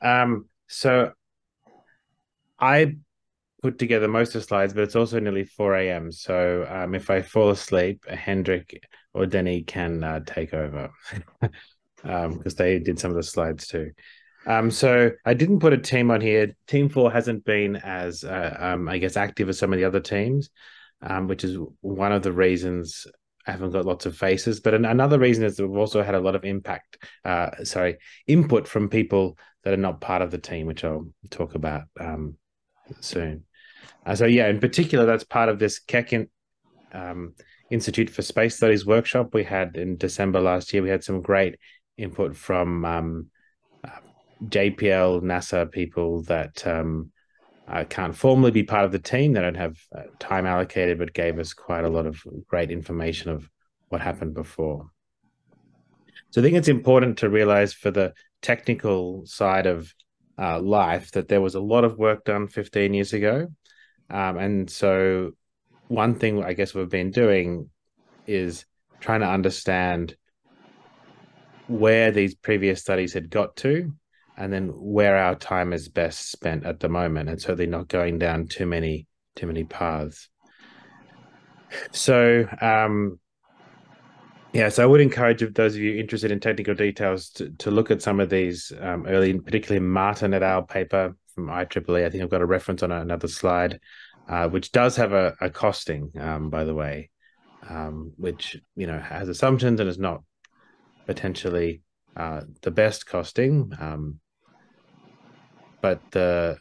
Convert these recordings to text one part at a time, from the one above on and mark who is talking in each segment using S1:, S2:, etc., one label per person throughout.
S1: So I put together most of the slides, but it's also nearly 4 a.m. So if I fall asleep, Hendrik or Denny can take over because they did some of the slides too. So I didn't put a team on here. Team four hasn't been as, I guess, active as some of the other teams, which is one of the reasons I haven't got lots of faces. But another reason is that we've also had a lot of input from people that are not part of the team, which I'll talk about soon. So yeah, in particular, that's part of this Keck um, Institute for Space Studies workshop we had in December last year. We had some great input from uh, JPL, NASA people that can't formally be part of the team. They don't have time allocated, but gave us quite a lot of great information of what happened before. So I think it's important to realize for the technical side of life that there was a lot of work done 15 years ago. And so one thing I guess we've been doing is trying to understand where these previous studies had got to and then where our time is best spent at the moment, and so they're not going down too many paths. So yeah, so I would encourage those of you interested in technical details to look at some of these early, particularly Martin et al. Paper from IEEE. I think I've got a reference on another slide, which does have a costing, by the way, which has assumptions and is not potentially the best costing, but the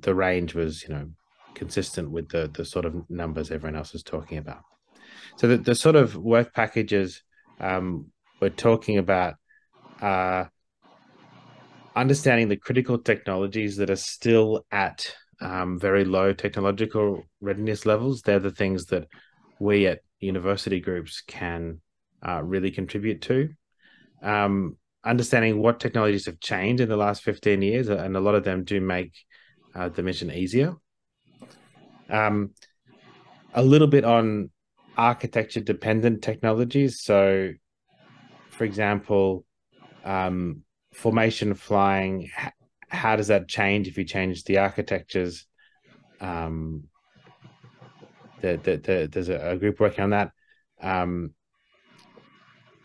S1: range was consistent with the sort of numbers everyone else is talking about. So the sort of work packages we're talking about are understanding the critical technologies that are still at very low technological readiness levels. They're the things that we at university groups can really contribute to. Understanding what technologies have changed in the last 15 years, and a lot of them do make the mission easier. A little bit on architecture dependent technologies. So, for example, formation flying, how does that change if you change the architectures? There's a group working on that.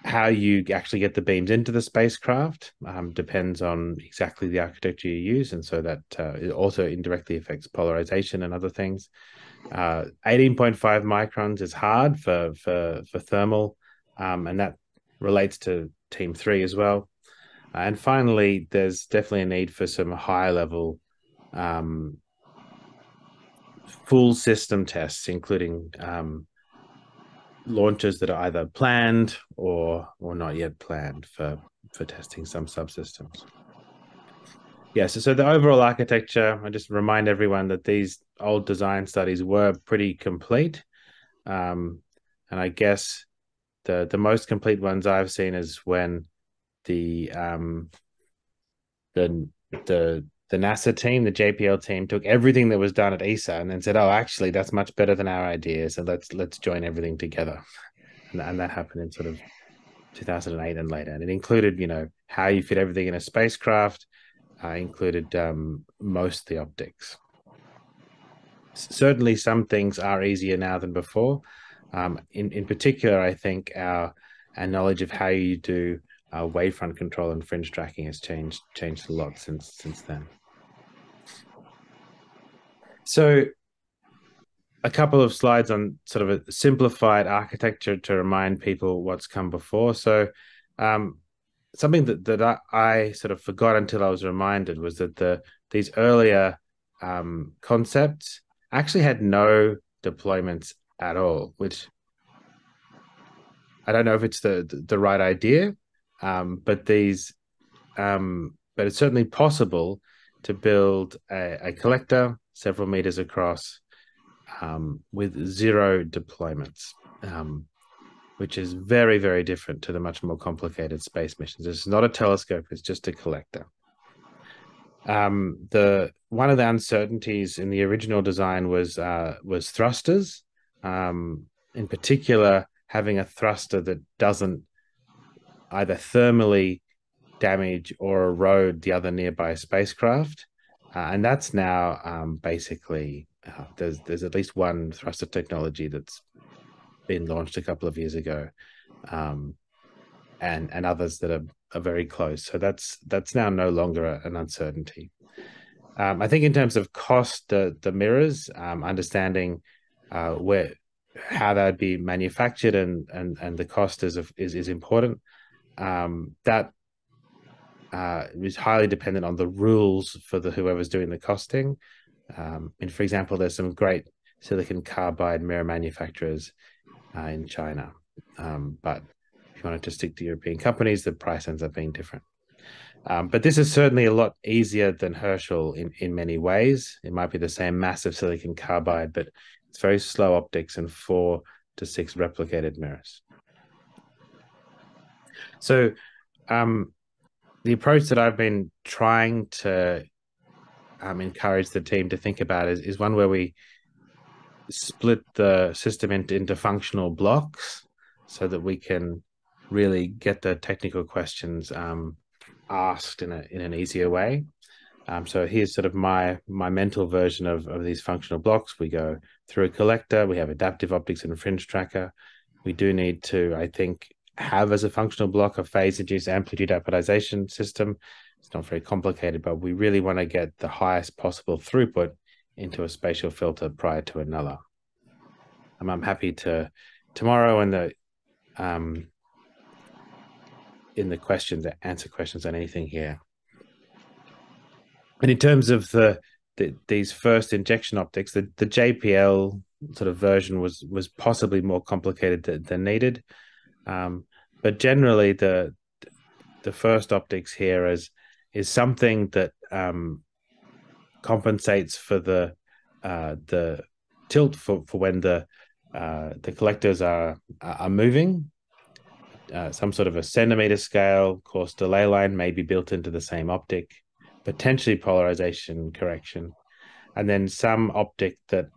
S1: How you actually get the beams into the spacecraft depends on exactly the architecture you use, and so that it also indirectly affects polarization and other things. 18.5 microns is hard for thermal, and that relates to Team 3 as well. And finally, there's definitely a need for some high level full system tests, including launches that are either planned or not yet planned for testing some subsystems. Yeah, so the overall architecture, I just remind everyone that these old design studies were pretty complete. And I guess the most complete ones I've seen is when the the the NASA team, the JPL team, took everything that was done at ESA and then said, "Oh, actually, that's much better than our idea. So let's join everything together." And that happened in sort of 2008 and later. And it included, how you fit everything in a spacecraft. Included most of the optics. Certainly, some things are easier now than before. In particular, I think our knowledge of how you do wavefront control and fringe tracking has changed a lot since then. So a couple of slides on sort of a simplified architecture to remind people what's come before. So something that I sort of forgot until I was reminded was that these earlier concepts actually had no deployments at all, which I don't know if it's the right idea, but but it's certainly possible to build a collector several meters across with zero deployments, which is very, very different to the much more complicated space missions. It's not a telescope; it's just a collector. The one of the uncertainties in the original design was thrusters, in particular having a thruster that doesn't either thermally damage or erode the other nearby spacecraft. And that's now basically there's at least one thruster technology that's been launched a couple of years ago, and others that are very close. So that's now no longer an uncertainty. I think in terms of cost, the mirrors, understanding where how they'd be manufactured and the cost is important. That is highly dependent on the rules for whoever's doing the costing. And for example, there's some great silicon carbide mirror manufacturers in China, but if you wanted to stick to European companies, the price ends up being different. But this is certainly a lot easier than Herschel in many ways. It might be the same massive silicon carbide, but it's very slow optics and 4 to 6 replicated mirrors. So the approach that I've been trying to encourage the team to think about is one where we split the system into functional blocks so that we can really get the technical questions asked in an easier way. So here's sort of my mental version of these functional blocks. We go through a collector, we have adaptive optics and fringe tracker. We do need to, I think, have as a functional block a phase-induced amplitude apodization system. It's not very complicated, but we really want to get the highest possible throughput into a spatial filter prior to a nuller. I'm happy to tomorrow in the questions answer questions on anything here. And in terms of these first injection optics, the JPL sort of version was possibly more complicated than needed. But generally, the first optics here is something that compensates for the tilt for when the collectors are moving. Some sort of a centimeter scale coarse delay line may be built into the same optic, potentially polarization correction, and then some optic that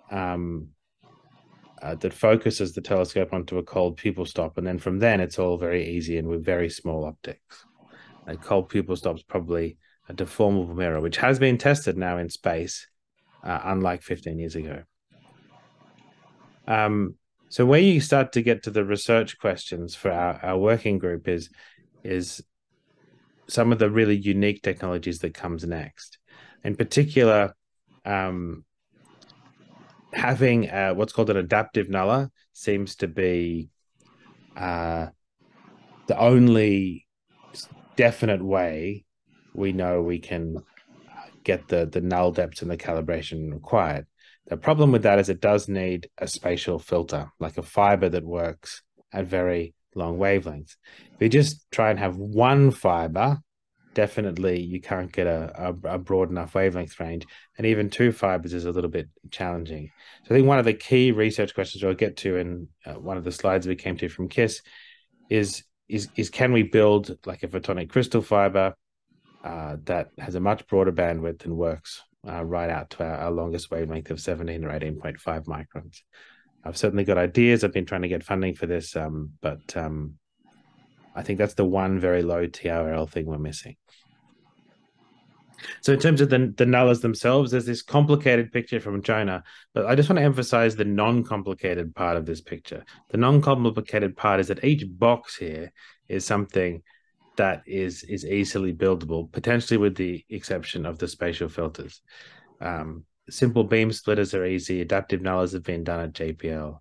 S1: that focuses the telescope onto a cold pupil stop, and then from then it's all very easy and with very small optics. A cold pupil stop is probably a deformable mirror, which has been tested now in space, unlike 15 years ago. So where you start to get to the research questions for our working group is some of the really unique technologies that comes next. In particular, having what's called an adaptive nuller seems to be the only definite way we know we can get the null depths and the calibration required. The problem with that is it does need a spatial filter, like a fiber that works at very long wavelengths. If you just try and have one fiber, definitely you can't get a broad enough wavelength range, and even 2 fibers is a little bit challenging. So I think one of the key research questions we'll get to in one of the slides we came to from KISS is can we build like a photonic crystal fiber that has a much broader bandwidth and works right out to our longest wavelength of 17 or 18.5 microns. I've certainly got ideas. I've been trying to get funding for this, but I think that's the one very low TRL thing we're missing. So in terms of the nullers themselves, there's this complicated picture from China, but I just want to emphasize the non-complicated part of this picture. The non-complicated part is that each box here is something that is easily buildable, potentially with the exception of the spatial filters. Simple beam splitters are easy. Adaptive nullers have been done at JPL.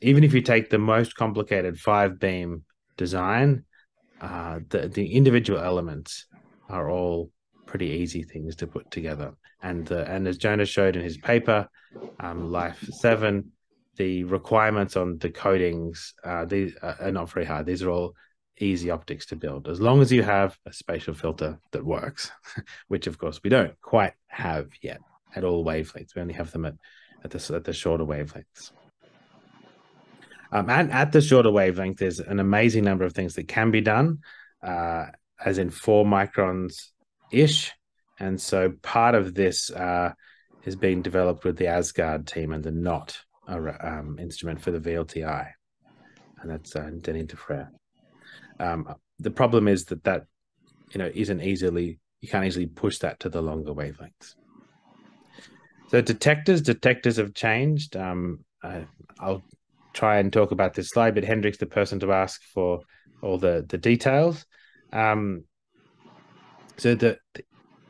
S1: Even if you take the most complicated 5-beam design, the individual elements are all pretty easy things to put together. And as Jonas showed in his paper, Life 7, the requirements on the coatings these are not very hard. These are all easy optics to build, as long as you have a spatial filter that works, which of course we don't quite have yet at all wavelengths. We only have them at the shorter wavelengths. And at the shorter wavelength, there's an amazing number of things that can be done, as in 4 microns-ish. And so part of this is being developed with the Asgard team and the NOT instrument for the VLTI. And that's Denis Dufresne. the problem is that isn't easily, you can't easily push that to the longer wavelengths. So detectors have changed. I'll try and talk about this slide, but Hendrik's the person to ask for all the details. So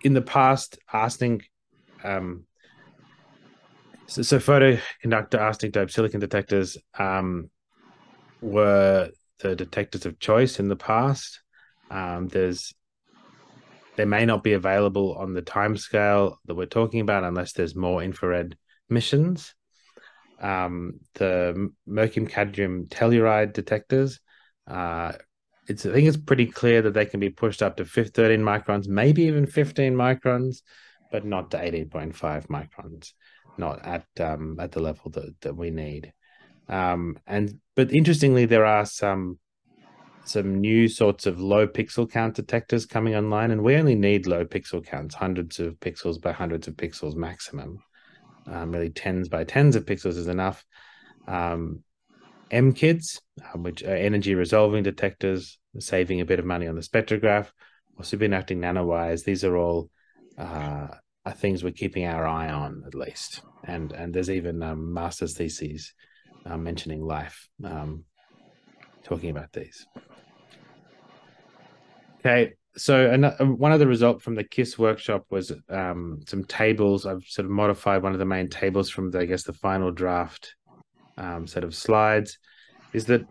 S1: in the past, arsenic, so photoconductor arsenic dope silicon detectors were the detectors of choice in the past. They may not be available on the timescale that we're talking about unless there's more infrared missions. The mercurium cadmium telluride detectors, I think it's pretty clear that they can be pushed up to 13 microns, maybe even 15 microns, but not to 18.5 microns, not at the level that we need. But interestingly, there are some new sorts of low pixel count detectors coming online, and we only need low pixel counts, hundreds of pixels by hundreds of pixels maximum. Really, tens by tens of pixels is enough. MKIDs, which are energy resolving detectors, saving a bit of money on the spectrograph, or superconducting nanowires. These are all are things we're keeping our eye on, at least. And there's even master's theses mentioning life, talking about these. Okay, so one of the results from the KISS workshop was some tables. I've sort of modified one of the main tables from the final draft set of slides, is that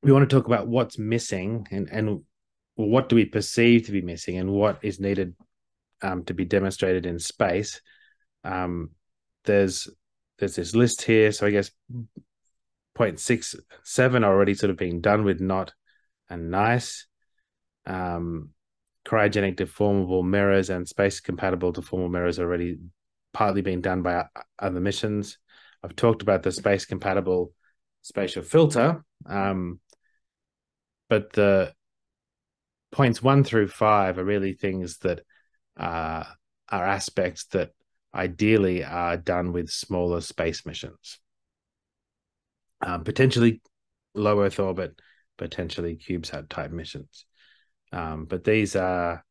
S1: we want to talk about what's missing and what do we perceive to be missing and what is needed to be demonstrated in space. There's this list here, so I guess 0.67 already sort of being done with NOT and NICE. Cryogenic deformable mirrors and space compatible deformable mirrors already partly being done by other missions. I've talked about the space compatible spatial filter, but the points 1 through 5 are really things that are aspects that ideally are done with smaller space missions, potentially low Earth orbit, potentially CubeSat type missions. But these are,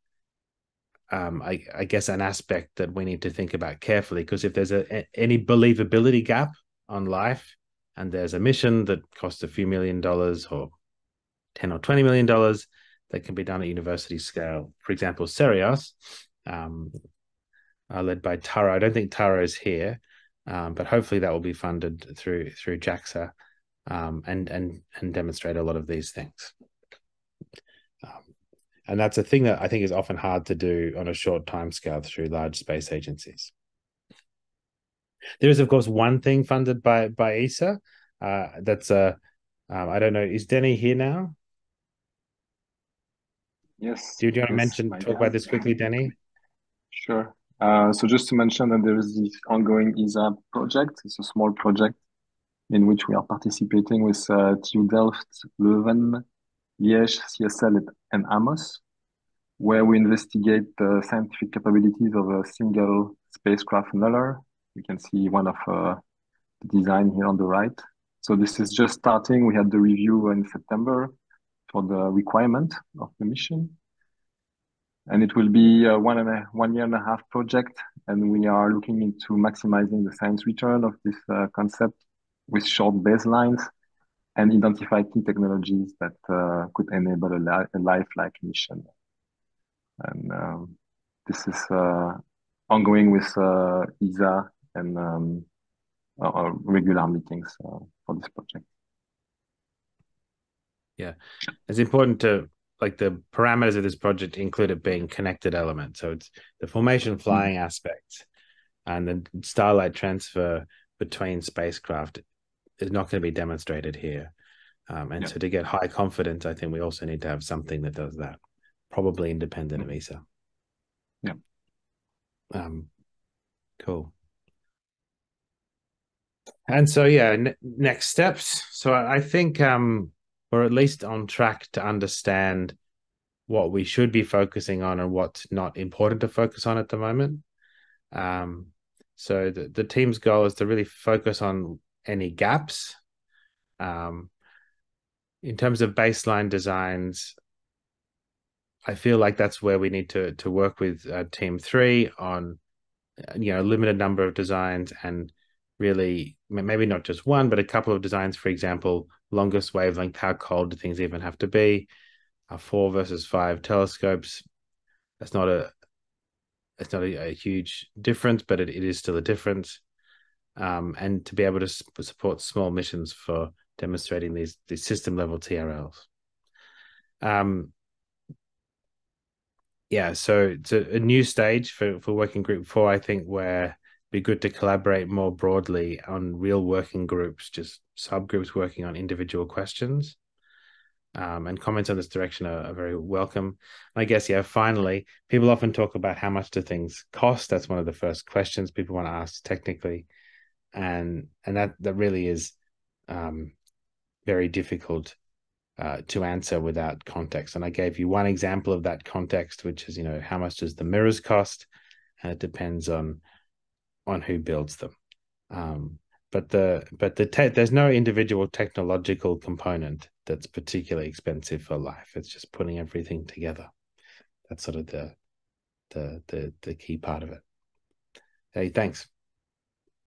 S1: I guess, an aspect that we need to think about carefully, because if there's any believability gap on life, and there's a mission that costs a few $1 million or $10 or $20 million that can be done at university scale. For example, Cereos, led by Taro. I don't think Taro is here, but hopefully that will be funded through JAXA and demonstrate a lot of these things. And that's a thing that I think is often hard to do on a short time scale through large space agencies. There is, of course, one thing funded by ESA. That's I don't know. Is Denny here now?
S2: Yes.
S1: Do you want to talk about this quickly, Denny?
S2: Sure. So just to mention that there is this ongoing ESA project. It's a small project in which we are participating with TU Delft, Leuven, Liège, CSL, and Amos, where we investigate the scientific capabilities of a single spacecraft nuller. You can see one of the design here on the right. So this is just starting. We had the review in September for the requirement of the mission. And it will be a 1 year and a half project. And we are looking into maximizing the science return of this concept with short baselines and identify key technologies that could enable a lifelike mission. And this is ongoing with ESA and our regular meetings for this project.
S1: Yeah, it's important to, like, the parameters of this project include it being connected elements. So it's the formation flying aspects and the starlight transfer between spacecraft is not going to be demonstrated here. So to get high confidence, I think we also need to have something that does that, probably independent of ESA.
S2: Yeah.
S1: Cool. And so, next steps. So I think we're at least on track to understand what we should be focusing on and what's not important to focus on at the moment. So the team's goal is to really focus on any gaps. in terms of baseline designs, I feel like that's where we need to work with team three on a limited number of designs, and really maybe not just one, but a couple of designs. For example, longest wavelength, how cold do things even have to be? 4 versus 5 telescopes. That's not a a huge difference, but it is still a difference. And to be able to support small missions for demonstrating these system level TRLs. Yeah, so it's a new stage for working group 4, I think, where it'd be good to collaborate more broadly on real working groups, just subgroups working on individual questions. And comments on this direction are very welcome. I guess, yeah, finally, people often talk about how much do things cost. That's one of the first questions people want to ask technically. And that really is very difficult to answer without context. And I gave you one example of that context, which is, how much does the mirrors cost? And it depends on who builds them. But there's no individual technological component that's particularly expensive for life. It's just putting everything together. That's sort of the key part of it. Hey, thanks.